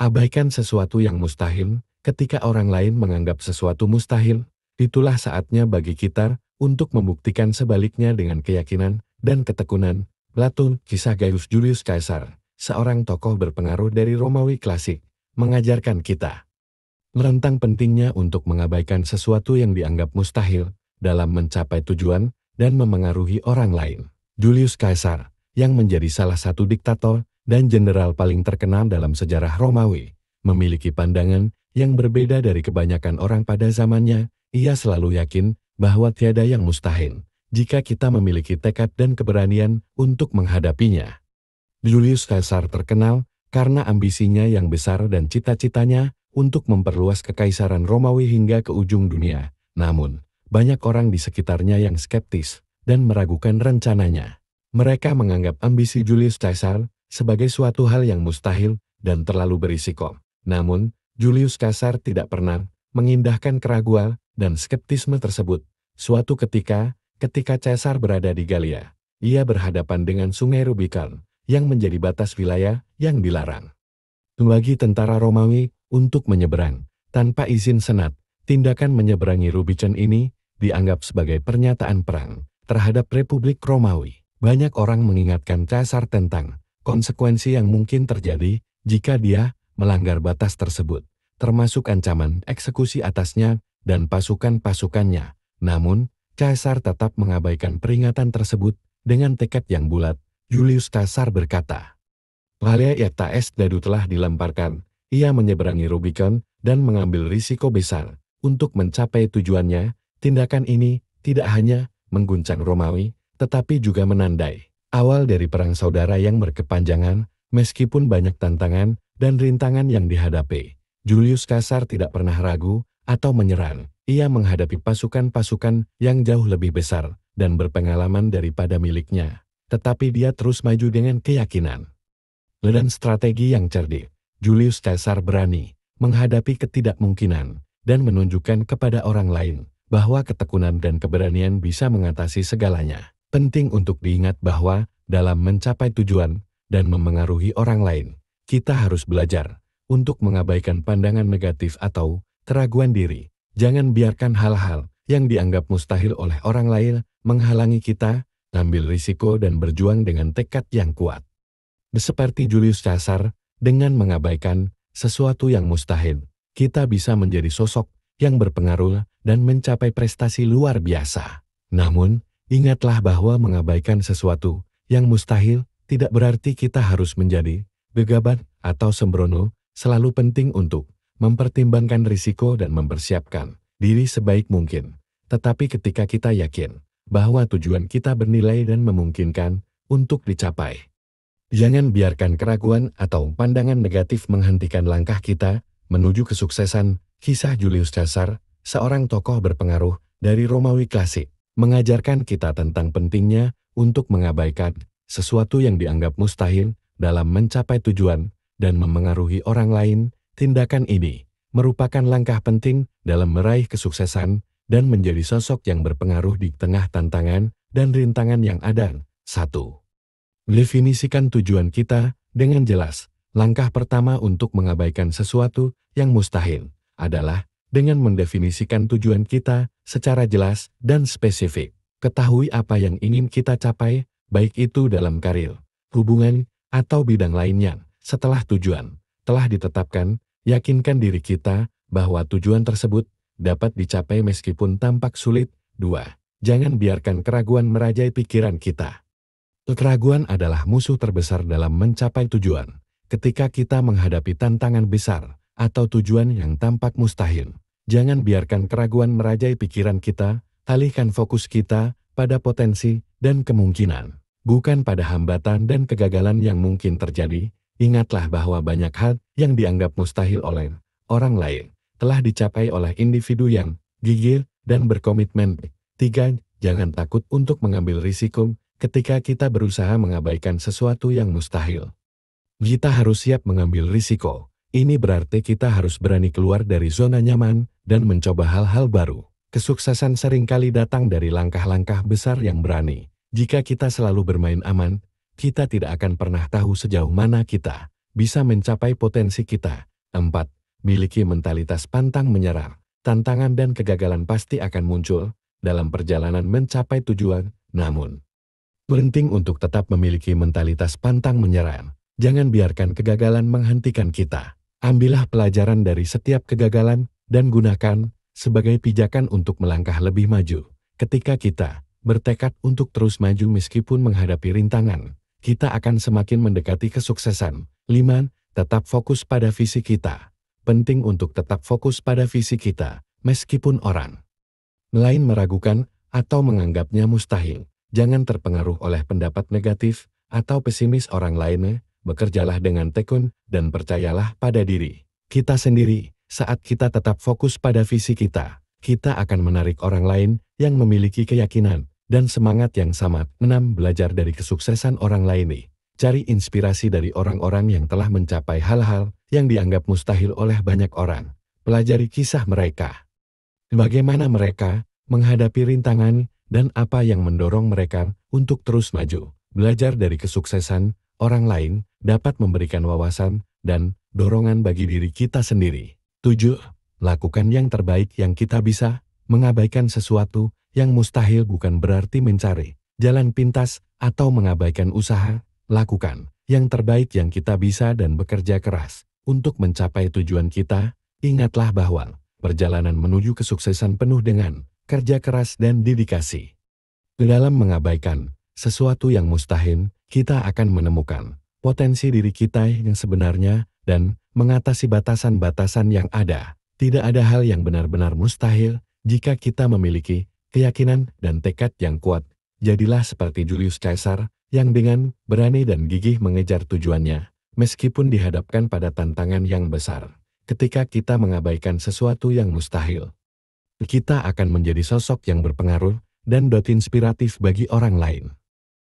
Abaikan sesuatu yang mustahil. Ketika orang lain menganggap sesuatu mustahil, itulah saatnya bagi kita untuk membuktikan sebaliknya dengan keyakinan dan ketekunan. Plato, kisah Gaius Julius Caesar, seorang tokoh berpengaruh dari Romawi klasik, mengajarkan kita tentang pentingnya untuk mengabaikan sesuatu yang dianggap mustahil dalam mencapai tujuan dan memengaruhi orang lain. Julius Caesar, yang menjadi salah satu diktator dan jenderal paling terkenal dalam sejarah Romawi, memiliki pandangan yang berbeda dari kebanyakan orang pada zamannya. Ia selalu yakin bahwa tiada yang mustahil jika kita memiliki tekad dan keberanian untuk menghadapinya. Julius Caesar terkenal karena ambisinya yang besar dan cita-citanya untuk memperluas kekaisaran Romawi hingga ke ujung dunia. Namun, banyak orang di sekitarnya yang skeptis dan meragukan rencananya. Mereka menganggap ambisi Julius Caesar sebagai suatu hal yang mustahil dan terlalu berisiko. Namun, Julius Caesar tidak pernah mengindahkan keraguan dan skeptisme tersebut. Suatu ketika Caesar berada di Galia, ia berhadapan dengan Sungai Rubicon yang menjadi batas wilayah yang dilarang bagi tentara Romawi untuk menyeberang tanpa izin senat. Tindakan menyeberangi Rubicon ini dianggap sebagai pernyataan perang terhadap Republik Romawi. Banyak orang mengingatkan Caesar tentang konsekuensi yang mungkin terjadi jika dia melanggar batas tersebut, termasuk ancaman eksekusi atasnya dan pasukan-pasukannya. Namun, Caesar tetap mengabaikan peringatan tersebut dengan tekad yang bulat. Julius Caesar berkata, "Walia iacta est dadu telah dilemparkan." Ia menyeberangi Rubicon dan mengambil risiko besar untuk mencapai tujuannya. Tindakan ini tidak hanya mengguncang Romawi, tetapi juga menandai awal dari perang saudara yang berkepanjangan. Meskipun banyak tantangan dan rintangan yang dihadapi, Julius Caesar tidak pernah ragu atau menyerah. Ia menghadapi pasukan-pasukan yang jauh lebih besar dan berpengalaman daripada miliknya. Tetapi dia terus maju dengan keyakinan dan strategi yang cerdik. Julius Caesar berani menghadapi ketidakmungkinan dan menunjukkan kepada orang lain bahwa ketekunan dan keberanian bisa mengatasi segalanya. Penting untuk diingat bahwa dalam mencapai tujuan dan memengaruhi orang lain, kita harus belajar untuk mengabaikan pandangan negatif atau keraguan diri. Jangan biarkan hal-hal yang dianggap mustahil oleh orang lain menghalangi kita ambil risiko dan berjuang dengan tekad yang kuat. Seperti Julius Caesar, dengan mengabaikan sesuatu yang mustahil, kita bisa menjadi sosok yang berpengaruh dan mencapai prestasi luar biasa. Namun, ingatlah bahwa mengabaikan sesuatu yang mustahil tidak berarti kita harus menjadi gegabah atau sembrono. Selalu penting untuk mempertimbangkan risiko dan mempersiapkan diri sebaik mungkin. Tetapi ketika kita yakin bahwa tujuan kita bernilai dan memungkinkan untuk dicapai, jangan biarkan keraguan atau pandangan negatif menghentikan langkah kita menuju kesuksesan. Kisah Julius Caesar, seorang tokoh berpengaruh dari Romawi klasik, mengajarkan kita tentang pentingnya untuk mengabaikan sesuatu yang dianggap mustahil dalam mencapai tujuan dan memengaruhi orang lain. Tindakan ini merupakan langkah penting dalam meraih kesuksesan dan menjadi sosok yang berpengaruh di tengah tantangan dan rintangan yang ada. 1. Definisikan tujuan kita dengan jelas. Langkah pertama untuk mengabaikan sesuatu yang mustahil adalah dengan mendefinisikan tujuan kita secara jelas dan spesifik. Ketahui apa yang ingin kita capai, baik itu dalam karir, hubungan, atau bidang lainnya. Setelah tujuan telah ditetapkan, yakinkan diri kita bahwa tujuan tersebut dapat dicapai meskipun tampak sulit. 2. Jangan biarkan keraguan merajai pikiran kita. Keraguan adalah musuh terbesar dalam mencapai tujuan. Ketika kita menghadapi tantangan besar atau tujuan yang tampak mustahil, jangan biarkan keraguan merajai pikiran kita. Alihkan fokus kita pada potensi dan kemungkinan, bukan pada hambatan dan kegagalan yang mungkin terjadi. Ingatlah bahwa banyak hal yang dianggap mustahil oleh orang lain telah dicapai oleh individu yang gigih dan berkomitmen. 3. Jangan takut untuk mengambil risiko. Ketika kita berusaha mengabaikan sesuatu yang mustahil, kita harus siap mengambil risiko. Ini berarti kita harus berani keluar dari zona nyaman dan mencoba hal-hal baru. Kesuksesan seringkali datang dari langkah-langkah besar yang berani. Jika kita selalu bermain aman, kita tidak akan pernah tahu sejauh mana kita bisa mencapai potensi kita. 4. Miliki mentalitas pantang menyerah. Tantangan dan kegagalan pasti akan muncul dalam perjalanan mencapai tujuan, namun penting untuk tetap memiliki mentalitas pantang menyerah. Jangan biarkan kegagalan menghentikan kita. Ambillah pelajaran dari setiap kegagalan dan gunakan sebagai pijakan untuk melangkah lebih maju. Ketika kita bertekad untuk terus maju meskipun menghadapi rintangan, kita akan semakin mendekati kesuksesan. 5. Tetap fokus pada visi kita. Penting untuk tetap fokus pada visi kita, meskipun orang lain meragukan atau menganggapnya mustahil. Jangan terpengaruh oleh pendapat negatif atau pesimis orang lainnya. Bekerjalah dengan tekun dan percayalah pada diri kita sendiri. Saat kita tetap fokus pada visi kita, kita akan menarik orang lain yang memiliki keyakinan dan semangat yang sama. 6. Belajar dari kesuksesan orang lain nih. Cari inspirasi dari orang-orang yang telah mencapai hal-hal yang dianggap mustahil oleh banyak orang. Pelajari kisah mereka. Bagaimana mereka menghadapi rintangan dan apa yang mendorong mereka untuk terus maju. Belajar dari kesuksesan orang lain dapat memberikan wawasan dan dorongan bagi diri kita sendiri. 7. Lakukan yang terbaik yang kita bisa. Mengabaikan sesuatu yang mustahil bukan berarti mencari jalan pintas atau mengabaikan usaha. Lakukan yang terbaik yang kita bisa dan bekerja keras untuk mencapai tujuan kita. Ingatlah bahwa perjalanan menuju kesuksesan penuh dengan kerja keras dan dedikasi. Dalam mengabaikan sesuatu yang mustahil, kita akan menemukan potensi diri kita yang sebenarnya dan mengatasi batasan-batasan yang ada. Tidak ada hal yang benar-benar mustahil jika kita memiliki keyakinan dan tekad yang kuat. Jadilah seperti Julius Caesar yang dengan berani dan gigih mengejar tujuannya, meskipun dihadapkan pada tantangan yang besar. Ketika kita mengabaikan sesuatu yang mustahil, kita akan menjadi sosok yang berpengaruh dan inspiratif bagi orang lain.